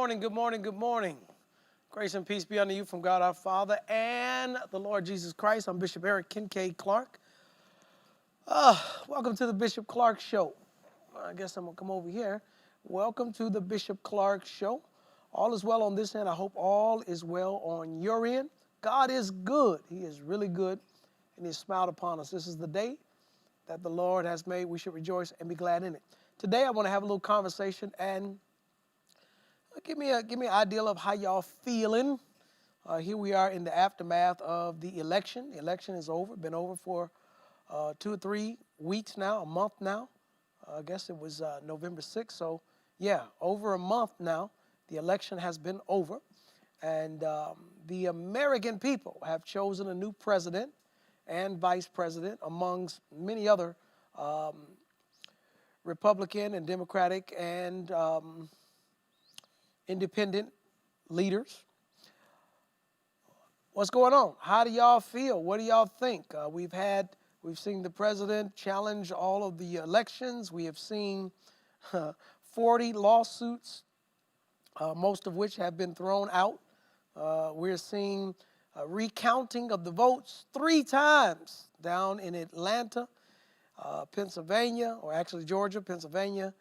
morning, good morning, good morning. Grace and peace be unto you from God our Father and the Lord Jesus Christ. I'm Bishop Eric Kincaid Clark. Welcome to the Bishop Clark Show. I guess I'm going to come over here. Welcome to the Bishop Clark Show. All is well on this end. I hope all is well on your end. God is good. He is really good, and He has smiled upon us. This is the day that the Lord has made. We should rejoice and be glad in it. Today, I want to have a little conversation and give me an idea of how y'all feeling. Here we are in the aftermath of the election. The election is over, been over for 2 or 3 weeks now, a month now. I guess it was November 6th. So, yeah, over a month now, the election has been over. And the American people have chosen a new president and vice president amongst many other Republican and Democratic and independent leaders. What's going on? How do y'all feel? What do y'all think? We've seen the president challenge all of the elections. We have seen 40 lawsuits, most of which have been thrown out. We're seeing recounting of the votes 3 times down in Atlanta, Pennsylvania, or actually Georgia, Pennsylvania,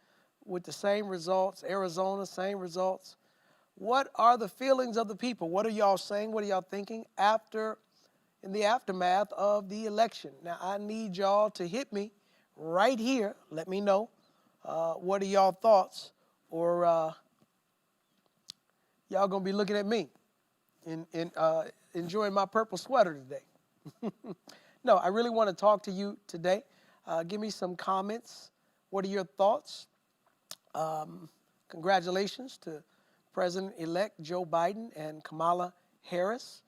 with the same results, Arizona, same results. What are the feelings of the people? What are y'all saying? What are y'all thinking in the aftermath of the election? Now, I need y'all to hit me right here. Let me know what are y'all thoughts, or y'all gonna be looking at me and enjoying my purple sweater today. No, I really want to talk to you today. Give me some comments. What are your thoughts? Congratulations to President-elect Joe Biden and Kamala Harris,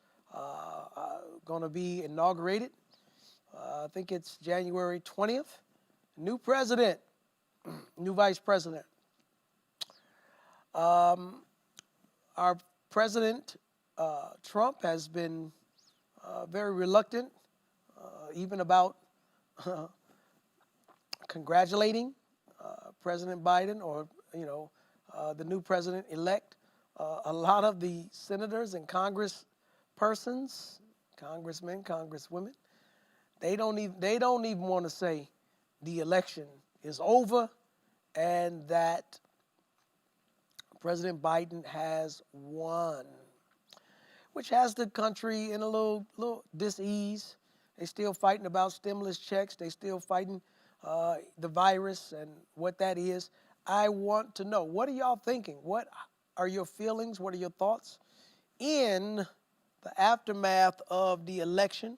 going to be inaugurated. I think it's January 20th. New president, new vice president. Our president, Trump, has been very reluctant, even about congratulating President Biden, or, the new president-elect. A lot of the senators and congresspersons, congressmen, congresswomen, they don't even want to say the election is over and that President Biden has won, which has the country in a little dis-ease. They're still fighting about stimulus checks. They're still fighting the virus and what that is. I want to know, what are y'all thinking? What are your feelings? What are your thoughts in the aftermath of the election?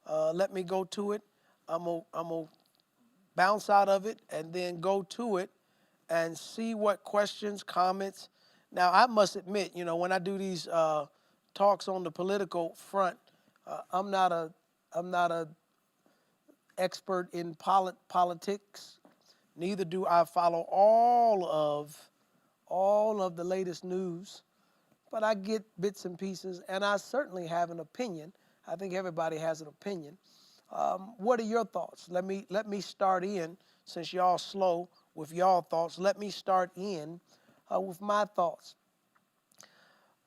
Let me go to it. I'm gonna bounce out of it and then go to it and see what questions, comments. Now, I must admit, when I do these talks on the political front, I'm not a expert in politics. Neither do I follow all of the latest news, but I get bits and pieces, and I certainly have an opinion. I think everybody has an opinion. What are your thoughts? Let me start in, since y'all slow with y'all thoughts. Let me start in with my thoughts.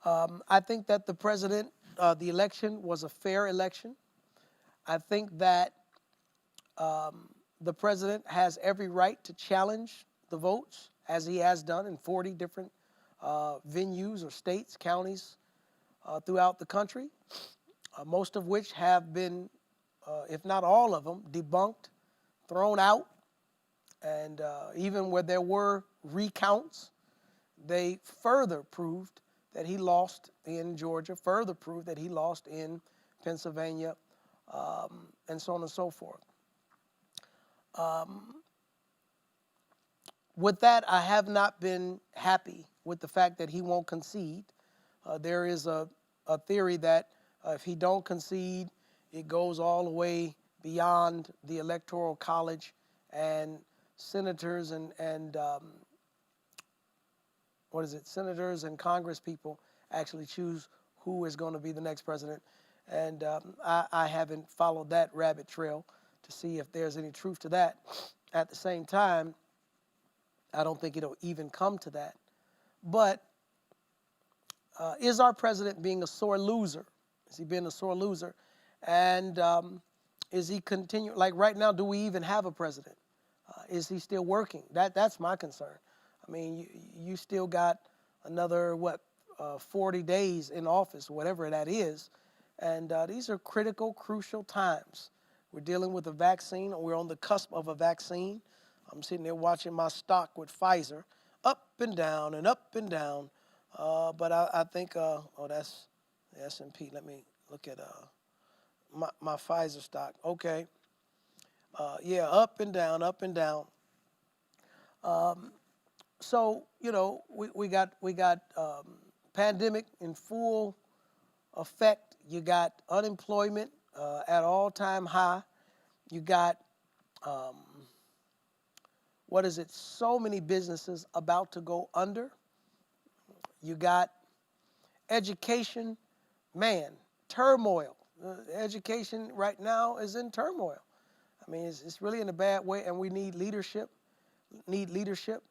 I think that the election was a fair election. I think that the president has every right to challenge the votes, as he has done in 40 different venues or states, counties throughout the country, most of which have been, if not all of them, debunked, thrown out, and even where there were recounts, they further proved that he lost in Georgia, further proved that he lost in Pennsylvania, and so on and so forth. With that, I have not been happy with the fact that he won't concede. There is a theory that if he don't concede, it goes all the way beyond the Electoral College, and senators and senators and Congress people actually choose who is going to be the next president. And I haven't followed that rabbit trail to see if there's any truth to that. At the same time, I don't think it'll even come to that. But is our president being a sore loser? Is he being a sore loser? And is he continue like right now? Do we even have a president? Is he still working? That's my concern. I mean, you still got another 40 days in office, whatever that is, and these are critical, crucial times. We're dealing with a vaccine, or we're on the cusp of a vaccine. I'm sitting there watching my stock with Pfizer up and down and up and down. But I think, oh, that's the S&P. Let me look at my Pfizer stock. Okay. Yeah, up and down, up and down. So, we got pandemic in full effect. You got unemployment at all-time high. You got, so many businesses about to go under. You got education, man, turmoil. Education right now is in turmoil. I mean, it's really in a bad way, and we need leadership. We need leadership.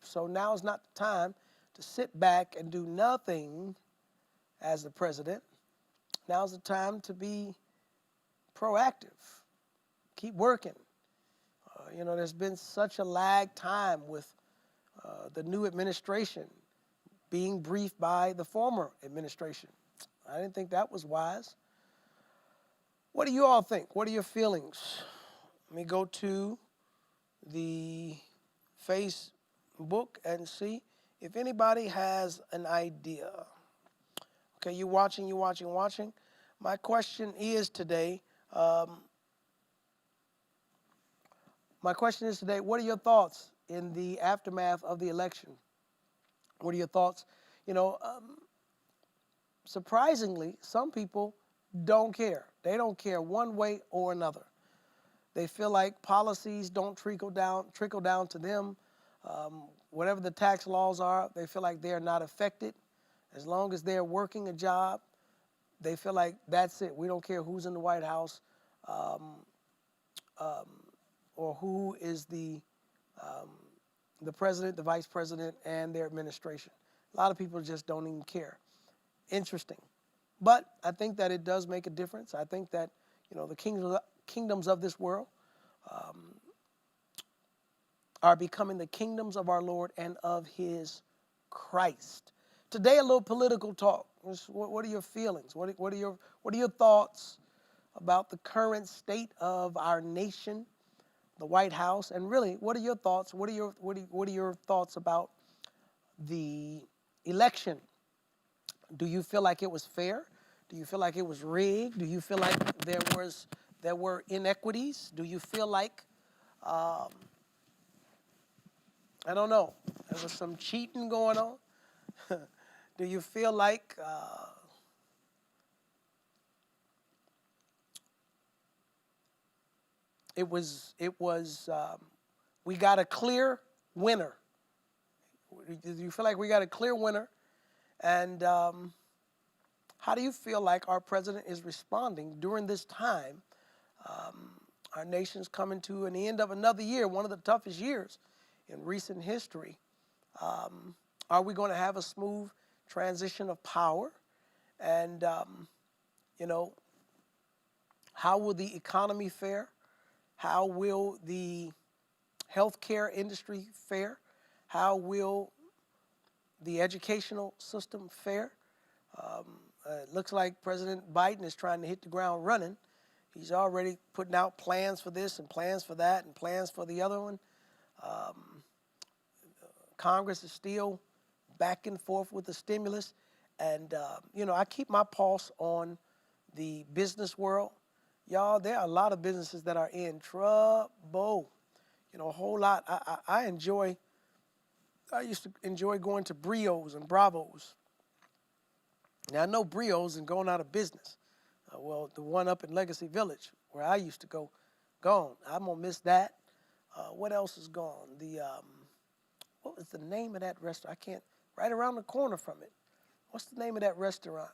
So now is not the time to sit back and do nothing as the president. Now's the time to be proactive. Keep working. There's been such a lag time with the new administration being briefed by the former administration. I didn't think that was wise. What do you all think? What are your feelings? Let me go to the Facebook and see if anybody has an idea. Okay, you're watching. My question is today, what are your thoughts in the aftermath of the election? What are your thoughts? Surprisingly, some people don't care. They don't care one way or another. They feel like policies don't trickle down to them. Whatever the tax laws are, they feel like they're not affected. As long as they're working a job, they feel like that's it. We don't care who's in the White House or who is the president, the vice president, and their administration. A lot of people just don't even care. Interesting. But I think that it does make a difference. I think that, the kingdoms of this world are becoming the kingdoms of our Lord and of his Christ. Today, a little political talk. What are your feelings? What are your thoughts about the current state of our nation, the White House, and really, what are your thoughts? What are your thoughts about the election? Do you feel like it was fair? Do you feel like it was rigged? Do you feel like there were inequities? Do you feel like I don't know, there was some cheating going on? Do you feel like it was we got a clear winner? Do you feel like we got a clear winner? And how do you feel like our president is responding during this time? Our nation's coming to an end of another year, one of the toughest years in recent history. Are we going to have a smooth transition of power? And, how will the economy fare? How will the healthcare industry fare? How will the educational system fare? It looks like President Biden is trying to hit the ground running. He's already putting out plans for this and plans for that and plans for the other one. Congress is still back and forth with the stimulus. And, I keep my pulse on the business world. Y'all, there are a lot of businesses that are in trouble. A whole lot. I used to enjoy going to Brios and Bravos. Now, I know Brios and going out of business. The one up in Legacy Village where I used to go, gone. I'm going to miss that. What else is gone? What was the name of that restaurant? I can't, right around the corner from it. What's the name of that restaurant?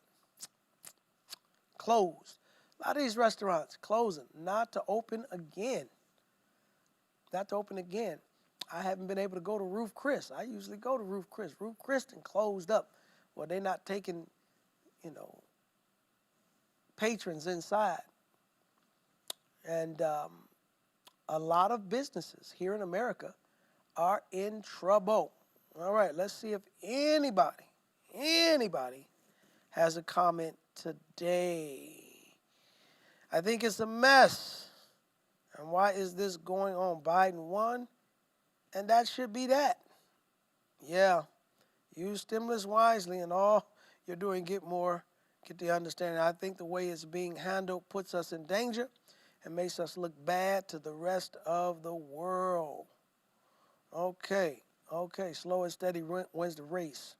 Closed. A lot of these restaurants closing, not to open again. Not to open again. I haven't been able to go to Ruth Chris. I usually go to Ruth Chris. Ruth Chris closed up. Well, they're not taking, you know, patrons inside. And a lot of businesses here in America are in trouble. All right, let's see if anybody has a comment today. I think it's a mess. And why is this going on? Biden won, and that should be that. Yeah, use stimulus wisely, and all you're doing, get the understanding. I think the way it's being handled puts us in danger and makes us look bad to the rest of the world. Okay, slow and steady wins the race.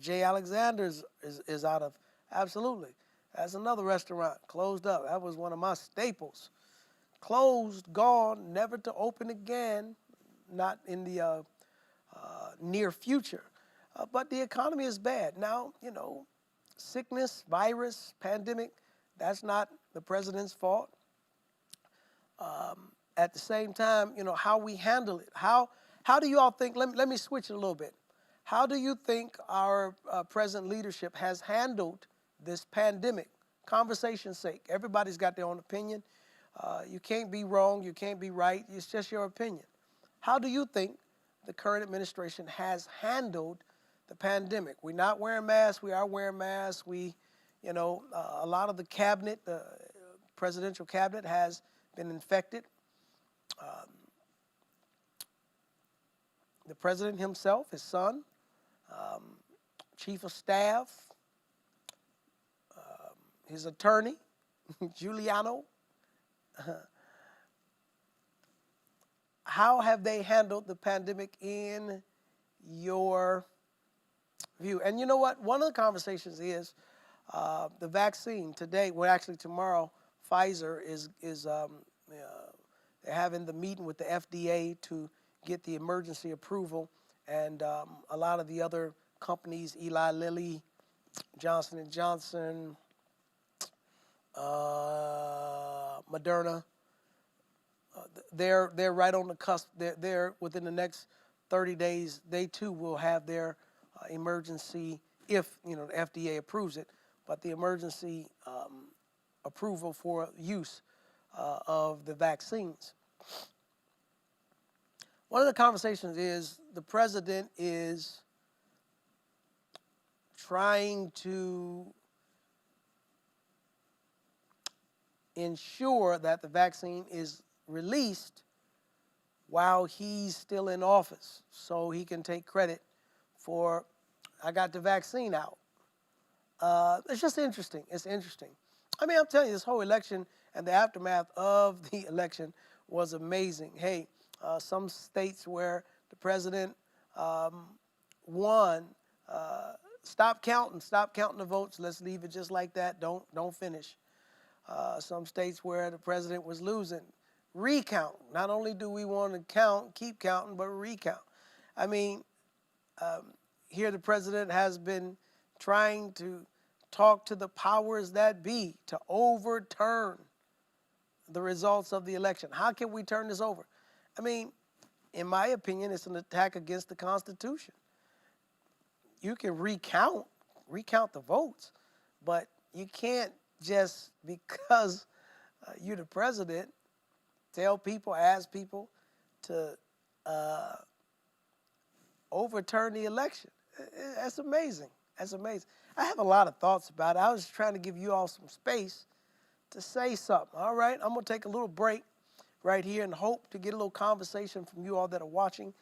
Jay Alexander's is out of, absolutely. That's another restaurant, closed up. That was one of my staples. Closed, gone, never to open again, not in the near future. But the economy is bad. Now, sickness, virus, pandemic, that's not the president's fault. At the same time, how we handle it. How do you all think, let me switch it a little bit. How do you think our present leadership has handled this pandemic? Conversation's sake. Everybody's got their own opinion. You can't be wrong. You can't be right. It's just your opinion. How do you think the current administration has handled the pandemic? We're not wearing masks. We are wearing masks. A lot of the cabinet, the presidential cabinet, has been infected. The president himself, his son, chief of staff, his attorney, Giuliano. How have they handled the pandemic in your view? And you know what? One of the conversations is the vaccine. Today, well, actually tomorrow, Pfizer is they're having the meeting with the FDA to get the emergency approval, and a lot of the other companies, Eli Lilly, Johnson & Johnson, Moderna, they're right on the cusp. They're within the next 30 days, they too will have their emergency, if the FDA approves it, but the emergency approval for use of the vaccines. One of the conversations is the president is trying to ensure that the vaccine is released while he's still in office, so he can take credit for, I got the vaccine out. It's just interesting. It's interesting. I mean, I'm telling you, this whole election and the aftermath of the election was amazing. Hey, some states where the president won, stop counting the votes. Let's leave it just like that. Don't finish. Some states where the president was losing, recount. Not only do we want to keep counting, but recount. I mean, here the president has been trying to talk to the powers that be to overturn the results of the election. How can we turn this over? I mean, in my opinion, it's an attack against the Constitution. You can recount the votes, but you can't just because you're the president ask people to overturn the election. That's amazing. That's amazing. I have a lot of thoughts about it. I was trying to give you all some space to say something. All right, I'm going to take a little break right here and hope to get a little conversation from you all that are watching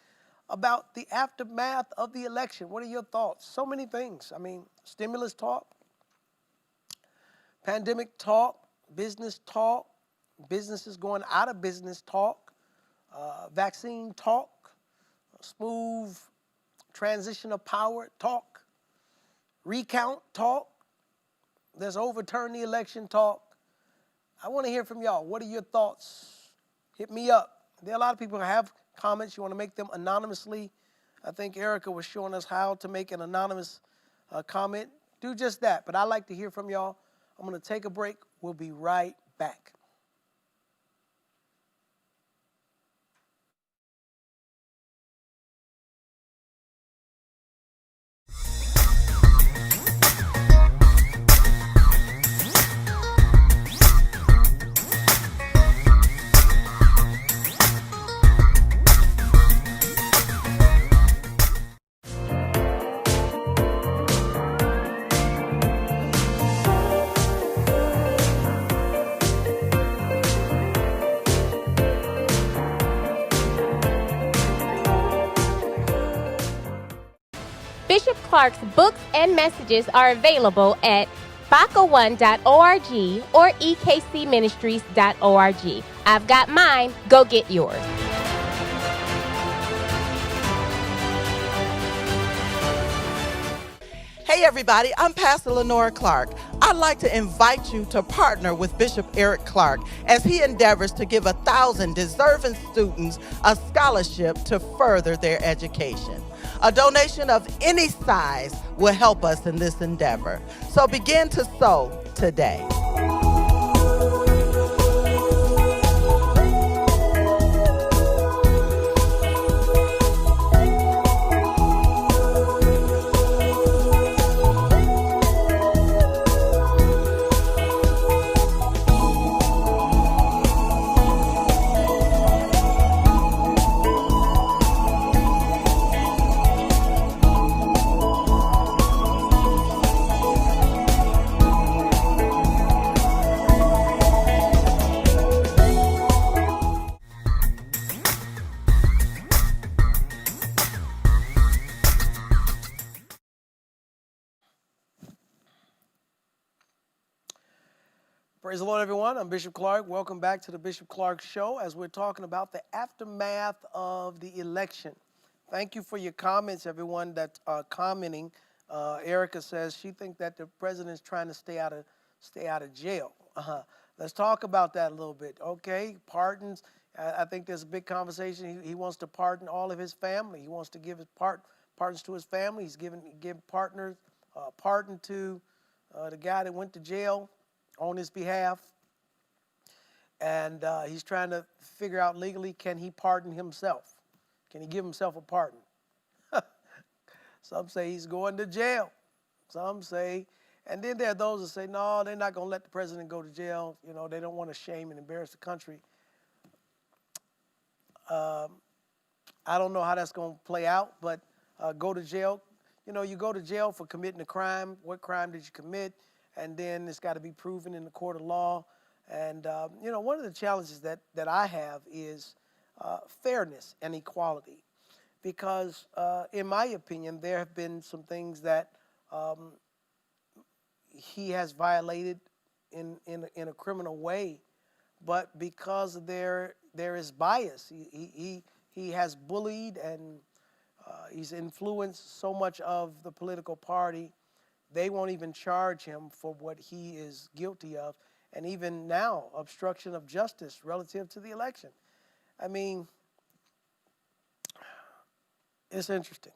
about the aftermath of the election. What are your thoughts? So many things. I mean, stimulus talk, pandemic talk, business talk, businesses going out of business talk, vaccine talk, smooth transition of power talk, recount talk, there's overturn the election talk. I want to hear from y'all. What are your thoughts? Hit me up. There are a lot of people who have comments. You want to make them anonymously. I think Erica was showing us how to make an anonymous comment. Do just that. But I'd like to hear from y'all. I'm going to take a break. We'll be right back. Clark's books and messages are available at baca1.org or ekcministries.org. I've got mine. Go get yours. Hey everybody, I'm Pastor Lenora Clark. I'd like to invite you to partner with Bishop Eric Clark as he endeavors to give 1,000 deserving students a scholarship to further their education. A donation of any size will help us in this endeavor. So begin to sow today. Praise the Lord, everyone. I'm Bishop Clark. Welcome back to the Bishop Clark Show as we're talking about the aftermath of the election. Thank you for your comments, everyone that's commenting. Erica says she thinks that the president's trying to stay out of jail. Let's talk about that a little bit. Okay, pardons. I think there's a big conversation. He wants to pardon all of his family. He wants to give his pardons to his family. He's giving pardon to the guy that went to jail on his behalf, and he's trying to figure out legally, can he pardon himself? Can he give himself a pardon? Some say he's going to jail. Some say, and then there are those that say, no, they're not going to let the president go to jail. You know, they don't want to shame and embarrass the country. I don't know how that's going to play out, but go to jail. You know, you go to jail for committing a crime. What crime did you commit? And then it's got to be proven in the court of law. And, you know, one of the challenges that I have is fairness and equality. Because, in my opinion, there have been some things that he has violated in a criminal way. But because there is bias, he has bullied and he's influenced so much of the political party. They won't even charge him for what he is guilty of. And even now, obstruction of justice relative to the election. I mean, it's interesting.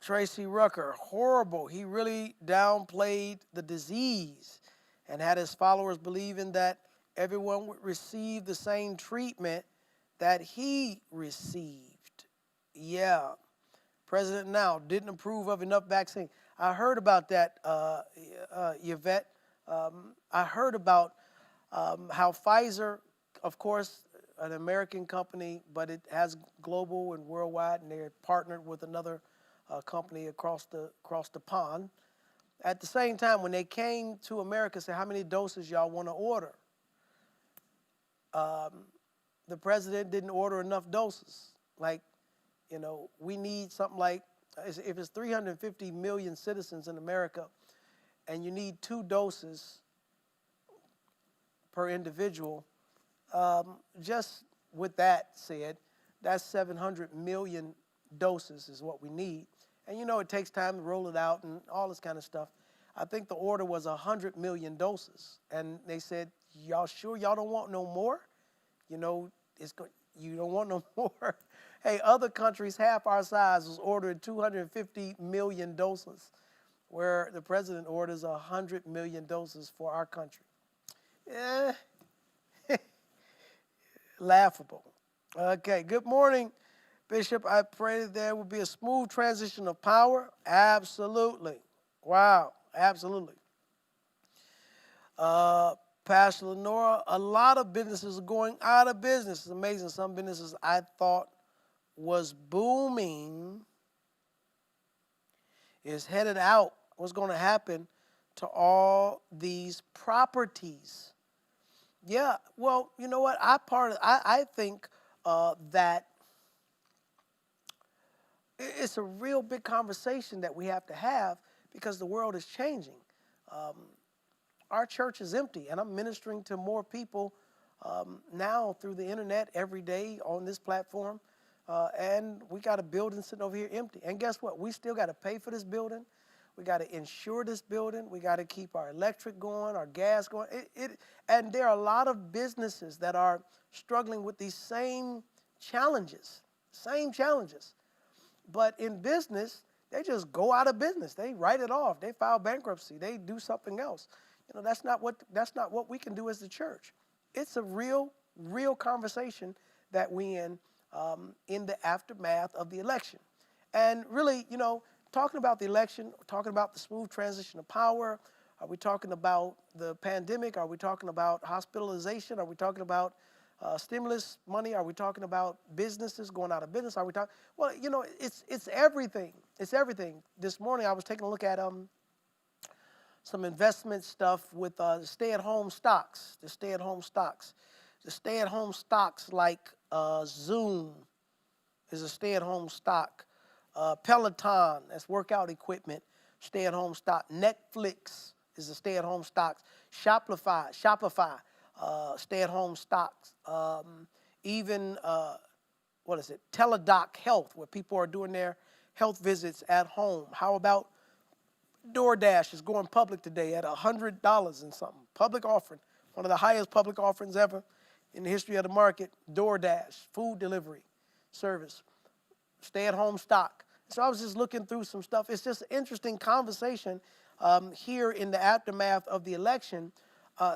Tracy Rucker, horrible. He really downplayed the disease and had his followers believing that everyone would receive the same treatment that he received. Yeah. President now didn't approve of enough vaccine. I heard about that, Yvette. I heard about how Pfizer, of course, an American company, but it has global and worldwide, and they're partnered with another company across the pond. At the same time, when they came to America, said, how many doses y'all want to order? The president didn't order enough doses. Like, you know, we need something like, if it's 350 million citizens in America and you need 2 doses per individual, just with that said, that's 700 million doses is what we need. And you know, it takes time to roll it out and all this kind of stuff. I think the order was 100 million doses. And they said, y'all sure y'all don't want no more? You know, you don't want no more. Hey, other countries half our size was ordering 250 million doses, where the president orders 100 million doses for our country. Laughable. Okay, good morning, Bishop. I pray that there will be a smooth transition of power. Absolutely. Wow, absolutely. Pastor Lenora, a lot of businesses are going out of business. It's amazing. Some businesses I thought was booming is headed out. What's going to happen to all these properties? Yeah, well, you know what? I think that it's a real big conversation that we have to have because the world is changing. Our church is empty, and I'm ministering to more people now through the internet every day on this platform. And we got a building sitting over here empty. And guess what? We still got to pay for this building. We got to insure this building. We got to keep our electric going, our gas going. And there are a lot of businesses that are struggling with these same challenges. But in business, they just go out of business. They write it off. They file bankruptcy. They do something else. You know, that's not what we can do as the church. It's a real conversation that we in the aftermath of the election. And really, you know, talking about the election, talking about the smooth transition of power, are we talking about the pandemic? Are we talking about hospitalization? Are we talking about stimulus money? Are we talking about businesses going out of business? Are we talking? Well, you know, it's everything. It's everything. This morning I was taking a look at some investment stuff with stay-at-home stocks. The stay-at-home stocks like Zoom is a stay-at-home stock. Peloton, that's workout equipment, stay-at-home stock. Netflix is a stay-at-home stock. Shopify, stay-at-home stocks. Even, Teladoc Health, where people are doing their health visits at home. How about DoorDash is going public today at $100 and something. Public offering, one of the highest public offerings ever in the history of the market. DoorDash, food delivery service, stay-at-home stock. So I was just looking through some stuff. It's just an interesting conversation here in the aftermath of the election.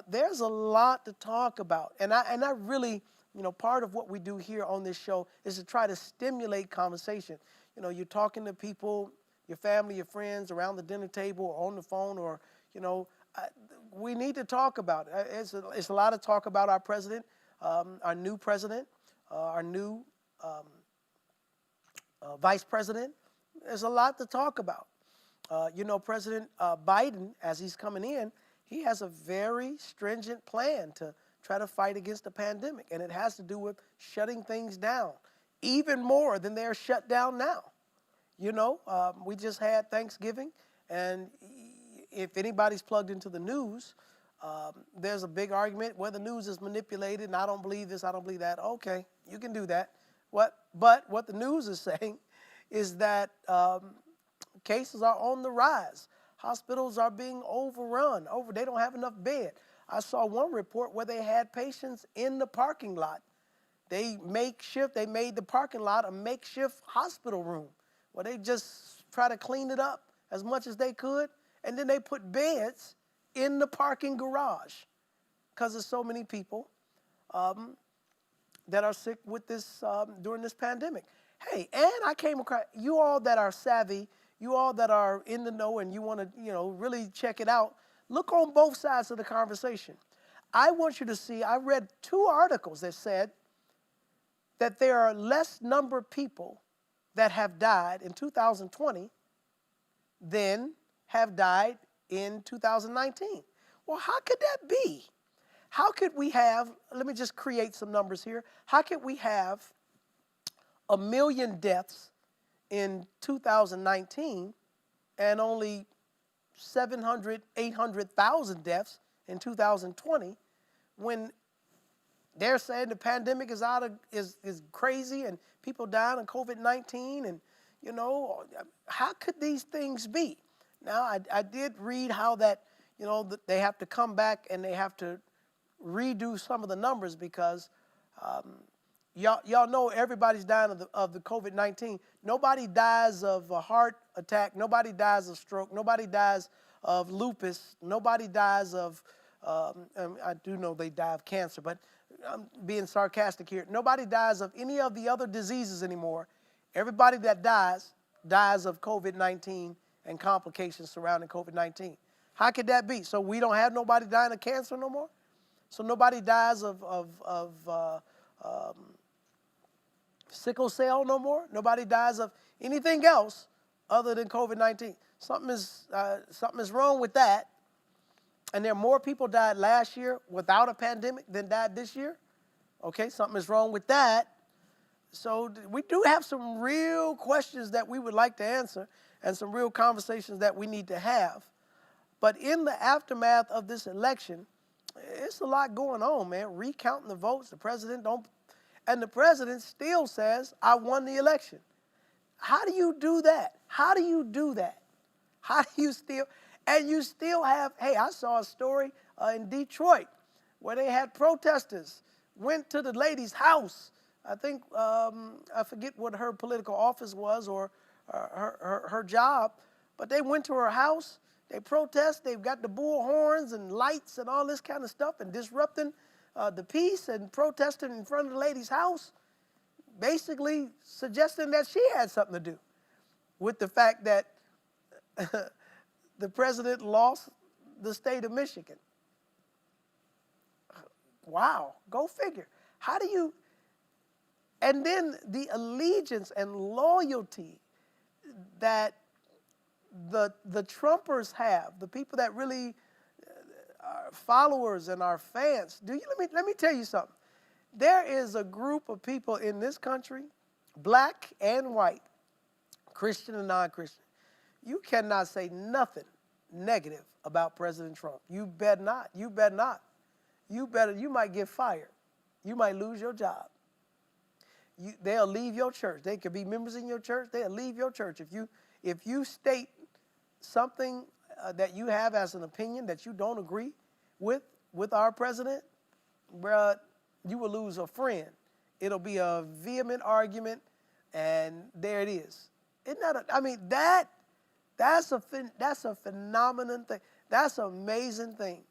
There's a lot to talk about. And I really, you know, part of what we do here on this show is to try to stimulate conversation. You know, you're talking to people, your family, your friends around the dinner table or on the phone, or, you know, we need to talk about it. It's a lot of talk about our president, our new president, our new vice president. There's a lot to talk about. You know, President Biden, as he's coming in, he has a very stringent plan to try to fight against the pandemic, and it has to do with shutting things down, even more than they're shut down now. You know, we just had Thanksgiving, and if anybody's plugged into the news, there's a big argument where the news is manipulated, and I don't believe this, I don't believe that. Okay, you can do that. But what the news is saying is that cases are on the rise. Hospitals are being overrun. They don't have enough bed. I saw one report where they had patients in the parking lot. They made the parking lot a makeshift hospital room where they just try to clean it up as much as they could, and then they put beds in the parking garage because there's so many people that are sick with this during this pandemic. Hey, and I came across, you all that are savvy, you all that are in the know and you want to, you know, really check it out, look on both sides of the conversation. I want you to see, I read 2 articles that said that there are less number of people that have died in 2020 than have died in 2019. Well, how could that be? How could we have, let me just create some numbers here. How could we have 1 million deaths in 2019 and only 700, 800,000 deaths in 2020 when they're saying the pandemic is crazy and people dying of COVID-19, and, you know, how could these things be? Now, I did read how that, you know, they have to come back and they have to redo some of the numbers because y'all know everybody's dying of the COVID-19. Nobody dies of a heart attack. Nobody dies of stroke. Nobody dies of lupus. Nobody dies of, I do know they die of cancer, but I'm being sarcastic here. Nobody dies of any of the other diseases anymore. Everybody that dies of COVID-19 and complications surrounding COVID-19. How could that be? So we don't have nobody dying of cancer no more? So nobody dies of sickle cell no more? Nobody dies of anything else other than COVID-19. Something is wrong with that. And there are more people died last year without a pandemic than died this year. Okay, something is wrong with that. So we do have some real questions that we would like to answer and some real conversations that we need to have. But in the aftermath of this election, it's a lot going on, man. Recounting the votes, the president don't, and the president still says, I won the election. How do you do that? How do you do that? How do you still, and you still have, hey, I saw a story in Detroit where they had protesters, went to the lady's house. I think, I forget what her political office was or her job, but they went to her house, they protest, they've got the bullhorns and lights and all this kind of stuff and disrupting the peace and protesting in front of the lady's house, basically suggesting that she had something to do with the fact that the president lost the state of Michigan. Wow, go figure. How do you, and then the allegiance and loyalty that the Trumpers have, the people that really are followers and are fans. Let me tell you something. There is a group of people in this country, black and white, Christian and non-Christian. You cannot say nothing negative about President Trump. You better not. You better not. You might get fired. You might lose your job. They'll leave your church. They could be members in your church. They'll leave your church. If you state something that you have as an opinion that you don't agree with our president, bruh, you will lose a friend. It'll be a vehement argument, and there it is. Isn't that that's a phenomenon thing. That's an amazing thing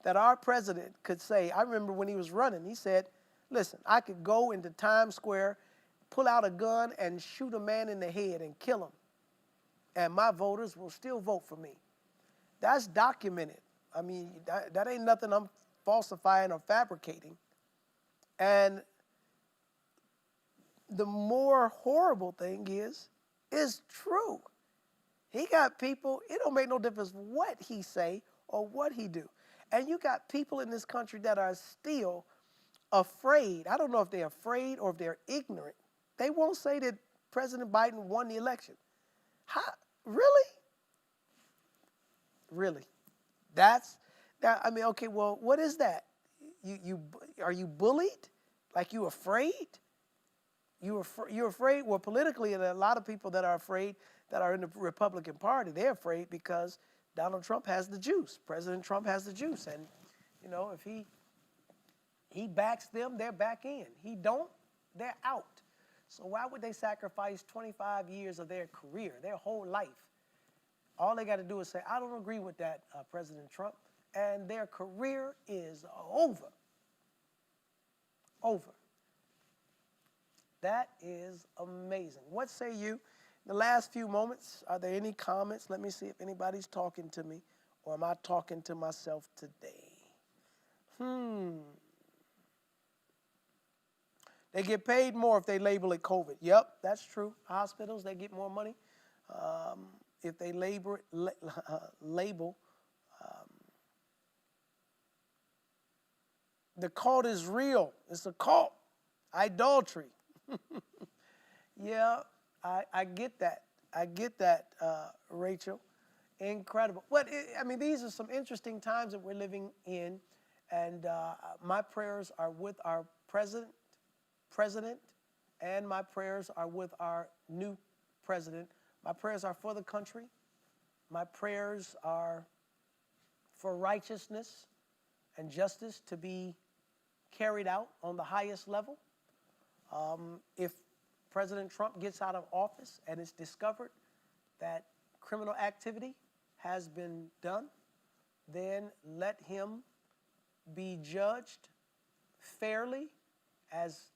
that our president could say. I remember when he was running, he said, listen, I could go into Times Square, pull out a gun and shoot a man in the head and kill him, and my voters will still vote for me. That's documented. I mean, that ain't nothing I'm falsifying or fabricating. And the more horrible thing is true. He got people, it don't make no difference what he say or what he do. And you got people in this country that are still afraid. I don't know if they're afraid or if they're ignorant. They won't say that President Biden won the election. How? Really? Really? Okay, well, what is that? Are you bullied? Like you afraid? You're afraid? Well, politically, there are a lot of people that are afraid that are in the Republican Party. They're afraid because Donald Trump has the juice. President Trump has the juice. And, if he backs them, they're back in. He don't, they're out. So why would they sacrifice 25 years of their career, their whole life? All they got to do is say, I don't agree with that, President Trump, and their career is over. Over. That is amazing. What say you? In the last few moments, are there any comments? Let me see if anybody's talking to me, or am I talking to myself today? They get paid more if they label it COVID. Yep, that's true. Hospitals, they get more money if they label. The cult is real. It's a cult. Idolatry. Yeah, I get that. I get that, Rachel. Incredible. But, these are some interesting times that we're living in, and my prayers are with our president, and my prayers are with our new president. My prayers are for the country. My prayers are for righteousness and justice to be carried out on the highest level. If President Trump gets out of office and it's discovered that criminal activity has been done, then let him be judged fairly as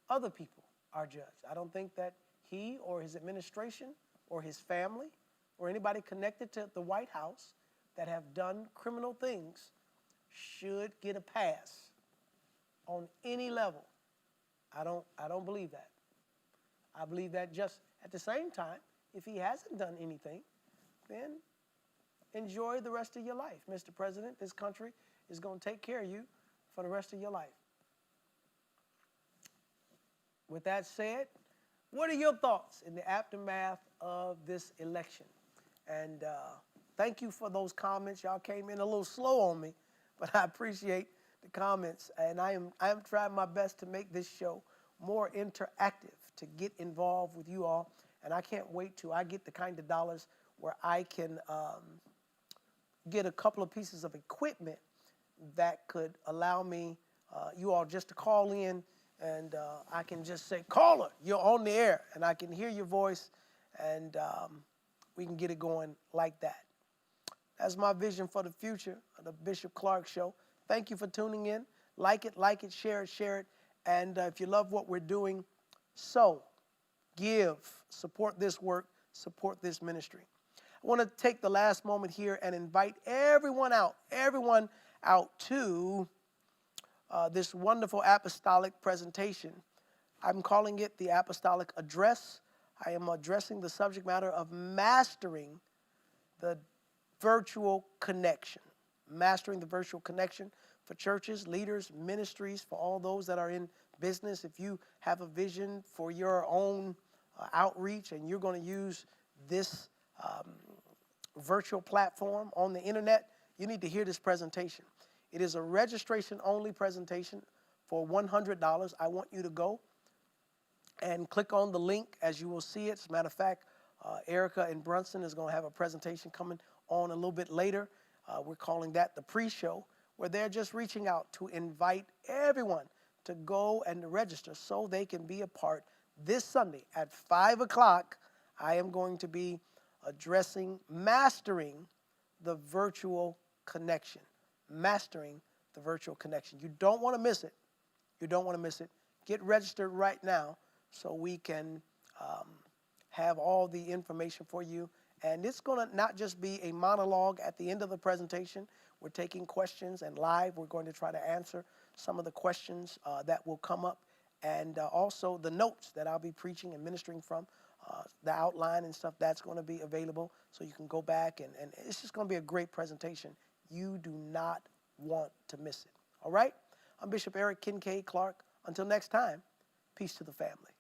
other people are judged. I don't think that he or his administration or his family or anybody connected to the White House that have done criminal things should get a pass on any level. I don't believe that. I believe that just at the same time, if he hasn't done anything, then enjoy the rest of your life. Mr. President, this country is going to take care of you for the rest of your life. with that said, what are your thoughts in the aftermath of this election? And thank you for those comments. Y'all came in a little slow on me, but I appreciate the comments. And I am trying my best to make this show more interactive, to get involved with you all. And I can't wait till I get the kind of dollars where I can get a couple of pieces of equipment that could allow me, you all just to call in, and I can just say, caller, you're on the air, and I can hear your voice, and we can get it going like that. That's my vision for the future of the Bishop Clark Show. Thank you for tuning in. Like it, share it. And if you love what we're doing, give, support this work, support this ministry. I want to take the last moment here and invite everyone out to this wonderful apostolic presentation. I'm calling it the Apostolic Address. I am addressing the subject matter of mastering the virtual connection. Mastering the virtual connection for churches, leaders, ministries, for all those that are in business. If you have a vision for your own outreach and you're going to use this virtual platform on the internet, you need to hear this presentation. It is a registration-only presentation for $100. I want you to go and click on the link as you will see it. As a matter of fact, Erica and Brunson is going to have a presentation coming on a little bit later. We're calling that the pre-show, where they're just reaching out to invite everyone to go and register so they can be a part. This Sunday at 5 o'clock, I am going to be addressing mastering the virtual connection. Mastering the virtual connection. You don't want to miss it. You don't want to miss it. Get registered right now so we can have all the information for you. And it's going to not just be a monologue at the end of the presentation. We're taking questions, and live we're going to try to answer some of the questions that will come up, and also the notes that I'll be preaching and ministering from, the outline and stuff that's going to be available, so you can go back, and it's just going to be a great presentation. You do not want to miss it. All right? I'm Bishop Eric Kincaid Clark. Until next time, peace to the family.